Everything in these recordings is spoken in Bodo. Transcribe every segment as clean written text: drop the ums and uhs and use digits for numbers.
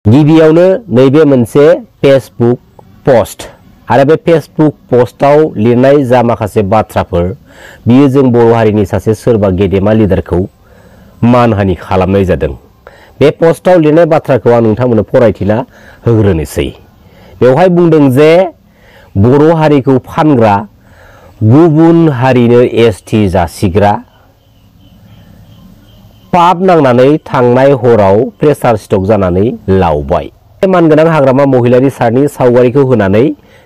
गिबियावनो नैबे मोनसे फेसबुक पोस्ट आरो बे फेसबुक पोस्टआव लिरनाय जा माखासे बाथ्राफोर बियो जों बर' हारिनि सासे सोरबा गेदेमा लिडारखौ मानहानि खालामनाय जादों। बे पोस्टआव लिरनाय बाथ्राखौ आं नोंथांमोननो फरायथिना होग्रोनोसै। बेवहाय बुंदों जे बर' हारिखौ फानग्रा गुबुन हारिनो एसटि जासिग्रा पाप नांनानै थांनाय हराव प्रेसार स्ट्रक जानानै लावबाय। मानगोनां हाग्रामा महिलारि सारनि सावगारिखौ होनानै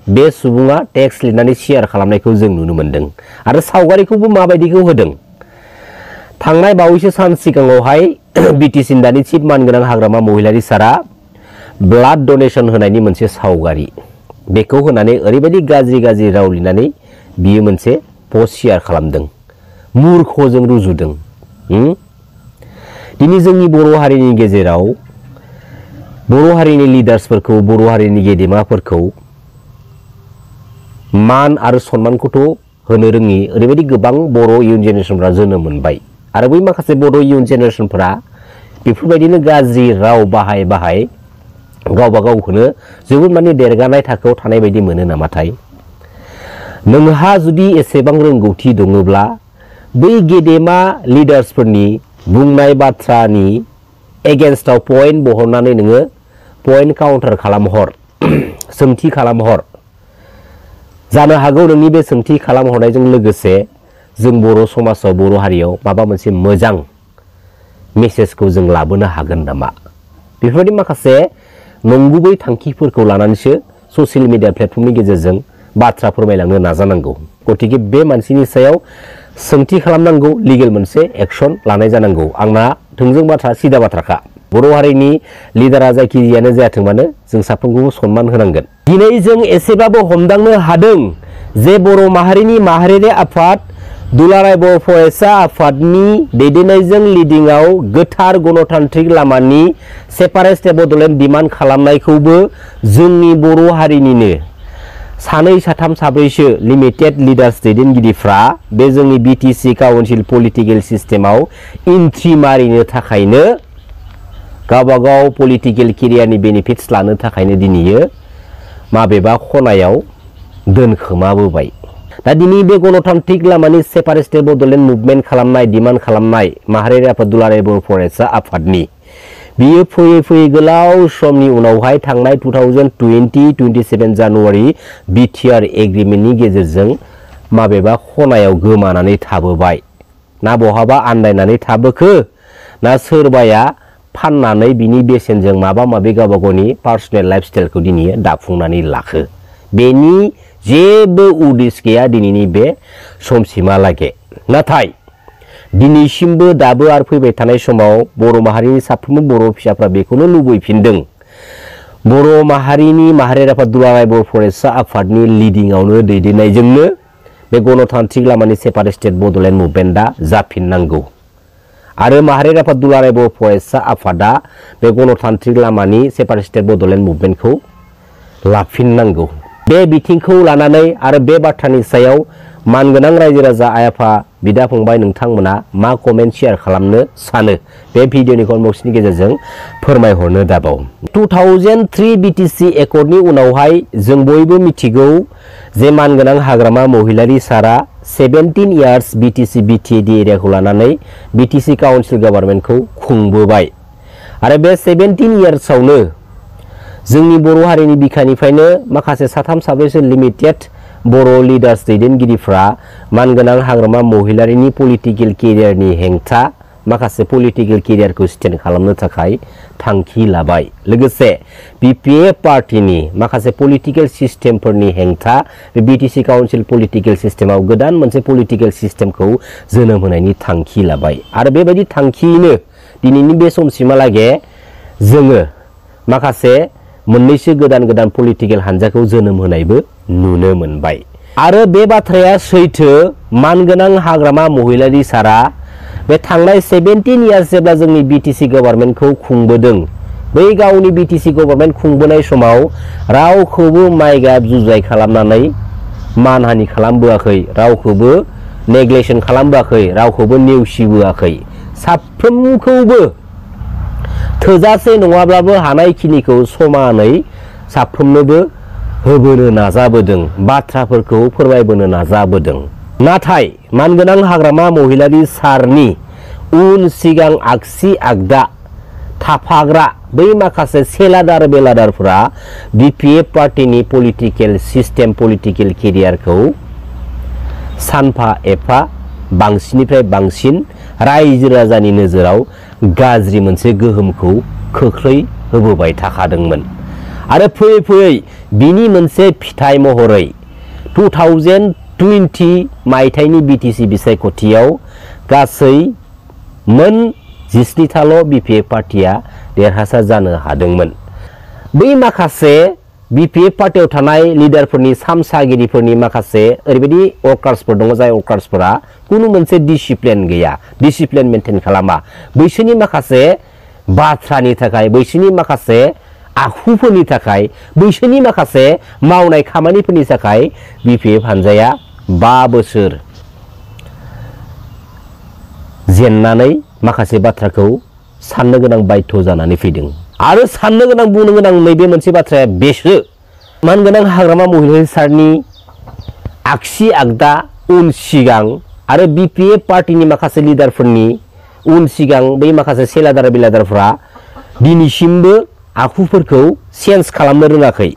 बे सुबुङा टेक्स्ट लिरनानै शेयार खालामनायखौ जों नुनो मोनदों आरो सावगारिखौबो माबायदिखौ होदों। थांनाय बावैसो सान सिगाङावहाय बिटिसिनि दानि चिफ मानगोनां हाग्रामा महिलारि सारा ब्लाड डनेशन होनायनि मोनसे सावगारि बेखौ होनानै ओरैबायदि गाज्रि राव लिरनानै बियो मोनसे पोस्ट शेयार खालामदों। मूर्खजों रुजुदों। दिनै जोंनि बर' हारिनि गेजेराव बर' हारिनि लिडार्सफोरखौ बर' हारिनि गेदेमाफोरखौ मान आरो सन्मानखौथ' होनो रोङि ओरैबायदि गोबां बर' इयुन जेनेरेशनफोरा जोनोम मोनबाय आरो बै माखासे बर' इयुन जेनेरेशनफोरा बेफोरबायदिनो गाज्रि राव बाहाय गावबा गावखौनो जोबोद माने देरगानाय थाखोआव थानाय बायदि मोनो नामाथाय। नोंहा जुदि एसेबां रोंगौथि दङब्ला बै गेदेमा लिडार्सफोरनि बुंनाय बाथ्रानि एगेन्स्टआव पइन्ट बहरनानै नोङो पइन्ट काउन्टार खालामहर, सोंथि खालामहर। जानो हागौ नोंनि बे सोंथि खालामहरनायजों लोगोसे जों बर' समाजाव बर' हारियाव माबा मोनसे मोजां मेसेजखौ जों लाबोनो हागोन नामा। बेफोरबायदि माखासे नंगुबै थांखिफोरखौ लानानैसो ससियेल मिडिया प्लेटफर्मनि गेजेरजों बाथ्रा फोरमायलांनो नाजानांगौ। गतिके बे मानसिनि सायाव सोंथि खालामनांगौ, लिगेल मोनसे एक्शन लानाय जानांगौ। आंना थोंजों बाथ्रा सिदा बाथ्राखा। बर' हारिनि लिडारा जायखिजायानो जायाथों मानो जों साफ्रोमखौबो सन्मान होनांगोन। दिनै जों एसेबाबो हमदांनो हादों जे बर' माहारिनि माहारियारि आफाद दुलाराय बर' फरायसा आफादनि दैदेननायजों लिडिंआव गोथार गणतान्त्रिक लामानि सेपारेट स्टेट बड'लेण्ड डिमान्ड खालामनायखौबो जोंनि बर' हारिनिनो सानै साथाम साब्रैसो लिमिटेड लिडार्स दैदेनगिरिफ्रा बे जोंनि बिटिसि काउन्सिल पलिटिकेल सिस्टेमाव एन्ट्रि मारिनो थाखायनो गावबागाव पलिटिकेल केरियारनि बेनिफिट्स लानो थाखायनो दिनैयो माबेबा खनायाव दोनखोमाबोबाय। दा दिनै बे गणतान्त्रिक लामानि सेपारेट स्टेट बड'लेण्ड मुभमेन्ट खालामनाय डिमान्ड खालामनाय माहारियारि आफाद दुलाराय बर' फरायसा आफादनि बियो फैयै गोलाव समनि उनावहाय थांनाय 2027 जानुवारि बिटिआर एग्रिमेन्टनि गेजेरजों माबेबा खनायाव गोमानानै थाबोबाय। ना बहाबा आन्दायनानै थाबोखो ना सोरबाया फाननानै बिनि बेसेनजों माबा माबि गावबा गावनि पार्सनेल लाइफ स्टाइलखौ दिनै दाफुंनानै लाखो। बेनि जेबो उदिस गैया दिनैनि बे समसिमहालागै। नाथाय दिनैसिमबो दाबो आरो फैबाय थानाय समाव बर' माहारिनि साफ्रोमबो बर' फिसाफ्रा बेखौनो लुबैफिनदों। बर' माहारिनि माहारियारि आफाद दुलाराय बर' फरायसा आफादनि लिडिंआवनो दैदेननायजोंनो बे गणतान्त्रिक लामानि सेपारेट स्टेट बड'लेण्ड मुभमेन्टआ जाफिननांगौ आरो माहारियारि आफाद दुलाराय बर' फरायसा आफादा बे गणतान्त्रिक लामानि सेपारेट स्टेट बड'लेण्ड मुभमेन्टखौ लाफिननांगौ। बे बिथिंखौ लानानै आरो बे बाथ्रानि सायाव मानगोनां रायजो राजा आइ आफा बिदा फंबाय नोंथांमोना मा कमेन्ट शेयार खालामनो सानो बे भिडिअनि कमेन्ट बक्सनि गेजेरजों फोरमायहरनो दाबाव। 2003 बिटिसि एकर्डनि उनावहाय जों बयबो मिथिगौ जे मानगोनां हाग्रामा महिलारि सारा 17 इयार्स बिटिसि बिटिएडि एरियाखौ लानानै बिटिसि काउन्सिल गभर्नमेन्टखौ खुंबोबाय आरो बे 17 इयार्सआवनो जोंनि बर' हारिनि बिखानिफ्रायनो माखासे साथाम साब्रैसो लिमिटेड बर' लिडार्स दैदेनगिरिफ्रा मानगोनां हाग्रामा महिलारिनि पलिटिकेल केरियारनि हेंथा माखासे पलिटिकेल केरियारखौ स्टेन्ड खालामनो थाखाय थांखि लाबाय। लोगोसे बिपिएफ पार्टिनि माखासे पलिटिकेल सिस्टेमफोरनि हेंथा बे बिटिसि काउन्सिल पलिटिकेल सिस्टेमाव गोदान मोनसे पलिटिकेल सिस्टेमखौ जोनोम होनायनि थांखि लाबाय आरो बेबायदि थांखियैनो दिनैनि बे समसिमहालागै जोङो माखासे मोननैसो गोदान पलिटिकेल हान्जाखौ जोनोम होनायबो नुनो मोनबाय। आरो बे बाथ्राया सैथो मानगोनां हाग्रामा महिलारि सारा बे थांनाय 17 इयार्स जेब्ला जोंनि बिटिसि गभर्नमेन्टखौ खुंबोदों बै गावनि बिटिसि गभर्नमेन्ट खुंबोनाय समाव रावखौबो माइगाब जुजाय खालामनानै मानहानि खालामबोआखै, रावखौबो नेग्लेक्सन खालामबोआखै, रावखौबो नेवसिबोआखै। साफ्रोमखौबो थोजासे नङाब्लाबो हानायखिनिखौ समानै साफ्रोमनोबो होबोनो नाजाबोदों, बाथ्राफोरखौ फोरमायबोनो नाजाबोदों। नाथाय मानगोनां हाग्रामा महिलारि सारनि उन सिगां आगसि आगदा थाफाग्रा बै माखासे सेलादार बेलादारफोरा BPF पार्टीनि पलिटिकेल सिस्टेम, पलिटिकेल केरियारखौ सानफा एफा बांसिननिफ्राय बांसिन रायजो राजानि नोजोराव गाज्रि मोनसे गोहोमखौ खोख्लै होबोबाय थाखादोंमोन। आरो फैयै फैयै बिनि मोनसे फिथाइ महरै 2020 मायथाइनि BTC बिसायख'थियाव गासै मोन 17थाल' BPF पार्टीया देरहासार जानो हादोंमोन। बै माखासे BPF पार्टीयाव थानाय लिडारफोरनि सामसागिरिफोरनि माखासे ओरैबायदि वर्कार्सफोर दङ, जाय वर्कार्सफोरा कुनु मोनसे डिसिप्लिन गैया, डिसिप्लिन मेनटेन खालामा। बैसोरनि माखासे बाथ्रानि थाखाय, बैसोरनि माखासे आखुफोरनि थाखाय, बैसोरनि माखासे मावनाय खामानिफोरनि थाखाय BPF हानजाया 5 बोसोर जेननानै माखासे बाथ्राखौ साननो गोनां बाध्य जानानै फैदों। आरो साननो गोनां, बुंनो गोनां नैबे मोनसे बाथ्राया बेसो, मानगोनां हाग्रामा महिलारि सारनि आगसि आगदा उन सिगां आरो BPF पार्टीनि माखासे लिडारफोरनि उन सिगां बै माखासे सेलादार बिलादारफ्रा दिनैसिमबो आखुफोरखौ चेन्ज खालामनो रोङाखै।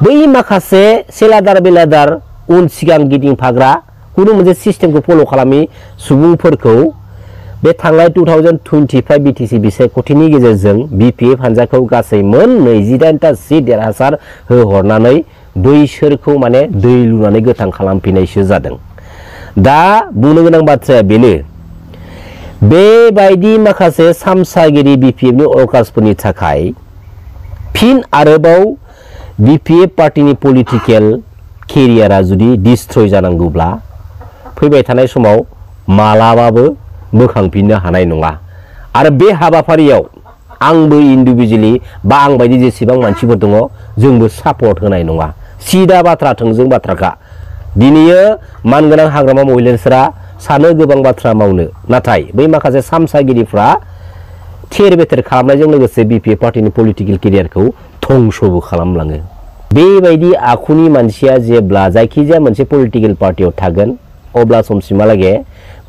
बै माखासे सेलादार बिलादार उन सिगां गिदिंफाग्रा कुनु मोनसे सिस्टेमखौ फल' खालामि सुबुंफोरखौ बे थांनाय 2025 BTC बिसायख'थिनि गेजेरजों BPF हानजाखौ गासै मोन 28टा सिट देरहासार होहरनानै बैसोरखौ माने दै लुनानै गोथां खालामफिननायसो जादों। दा बुंनो गोनां बाथ्राया बेनो, बेबायदि माखासे सामसागिरि BPFनि वर्कार्सफोरनि थाखाय फिन आरोबाव BPF पार्टीनि पलिटिकेल केरियारा जुदि डिस्ट्रय जानांगौब्ला फैबाय थानाय समाव मालाबाबो बोखांफिननो हानाय नङा। आरो बे हाबाफारियाव आंबो इन्डिभिजुवेलि बा आं बायदि जेसेबां मानसिफोर दङ जोंबो सापर्ट होनाय नङा। सिदा बाथ्रा, थोंजों बाथ्राखा। दिनैयो मानगोनां हाग्रामा महिलारिफोरा सानो गोबां बाथ्रा मावनो, नाथाय बै माखासे सामसागिरिफ्रा थेर बेथेर खालामनायजों लोगोसे BPF पार्टीनि पलिटिकेल केरियारखौ धंसबो खालामलाङो। बेबायदि आखुनि मानसिया जेब्ला जायखिजाया मोनसे पलिटिकेल पार्टीयाव थागोन, अब्ला समसिमहालागै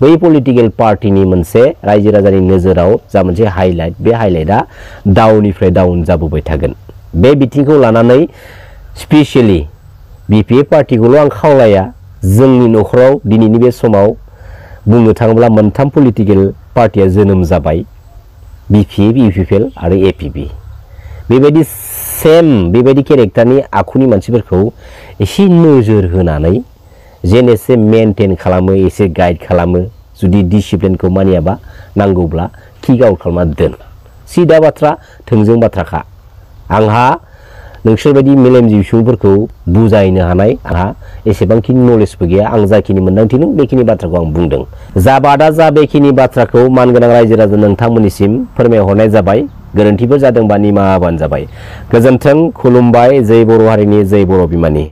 बै पलिटिकेल पार्टीनि मोनसे रायजो राजानि नोजोराव जा मोनसे हाइलाइट, बे हाइलाइटआ डाउननिफ्राय डाउन जाबोबाय थागोन। बे बिथिंखौ लानानै स्पेसियेलि BPF पार्टीखौल' आं खावलाया, जोंनि न'खराव दिनैनि बे समाव बुंनो थाङोब्ला मोनथाम पलिटिकेल पार्टीया जोनोम जाबाय, BPF, UPPL आरो APP। बेबायदि बेबायदि केरेक्टारनि आखुनि मानसिफोरखौ एसे नोजोर होनानै जेन एसे मेनटेन खालामो, एसे गाइड खालामो, जुदि डिसिप्लिनखौ मानियाबा नांगौब्ला किक आउट खालामना दोन। सिदा बाथ्रा, थोंजों बाथ्राखा। आंहा नोंसोरबायदि मेलेमजिबि सुबुंफोरखौ बुजायनो हानाय आंहा एसेबांखिनि नलेजबो गैया। आं जाखिनि मोन्दांथिदों बेखिनि बाथ्राखौ आं बुंदों। जाबादा जा बेखिनि बाथ्राखौ मानगोनां रायजो राजा नोंथांमोननिसिम फोरमायहरनाय जाबाय। गोरोन्थिफोर जादोंबा निमाहा होबानो जाबाय। गोजोन्थों, खुलुमबाय। जै बर' हारिनि, जै बर' बिमानि।